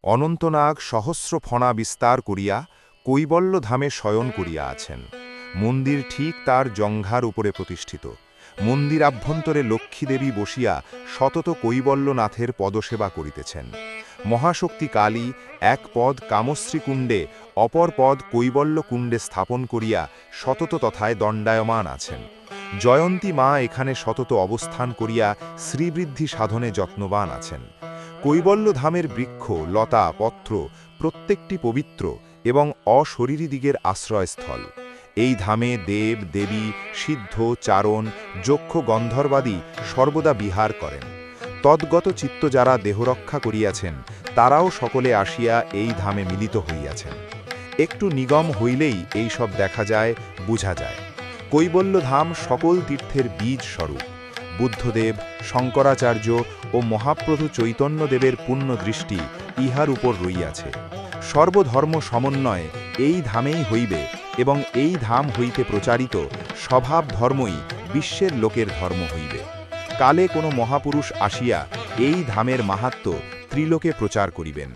অনন্তনাগ সহস্র ফণা বিস্তার করিয়া কৈবল্য ধামে শয়ন করিয়া আছেন। মন্দির ঠিক তার জঙ্ঘার উপরে প্রতিষ্ঠিত। মন্দির আভ্যন্তরে লক্ষ্মীদেবী বসিয়া সতত কৈবল্যনাথের পদসেবা করিতেছেন। মহাশক্তি কালী এক পদ কামশ্রী কুণ্ডে অপর পদ কৈবল্য কুণ্ডে স্থাপন করিয়া সতত তথায় দণ্ডায়মান আছেন। জয়ন্তী মা এখানে সতত অবস্থান করিয়া শ্রীবৃদ্ধি সাধনে যত্নবান আছেন। কৈবল্যধামের বৃক্ষ লতা পত্র প্রত্যেকটি পবিত্র এবং অশরীরী দিগের আশ্রয়স্থল। এই ধামে দেব দেবী সিদ্ধ চারণ যক্ষ গন্ধর্বাদি সর্বদা বিহার করেন। তদ্গত চিত্ত যারা দেহরক্ষা করিয়াছেন তারাও সকলে আসিয়া এই ধামে মিলিত হইয়াছেন। একটু নিগম হইলেই এই সব দেখা যায়, বুঝা যায়। কৈবল্যধাম সকল তীর্থের বীজ স্বরূপ। বুদ্ধদেব শঙ্করাচার্য ও মহাপ্রভু চৈতন্যদেবের পুণ্য দৃষ্টি ইহার উপর রইয়াছে। সর্বধর্ম সমন্বয়ে এই ধামেই হইবে এবং এই ধাম হইতে প্রচারিত স্বভাব ধর্মই বিশ্বের লোকের ধর্ম হইবে। কালে কোনো মহাপুরুষ আসিয়া এই ধামের মাহাত্ম্য ত্রিলোকে প্রচার করিবেন।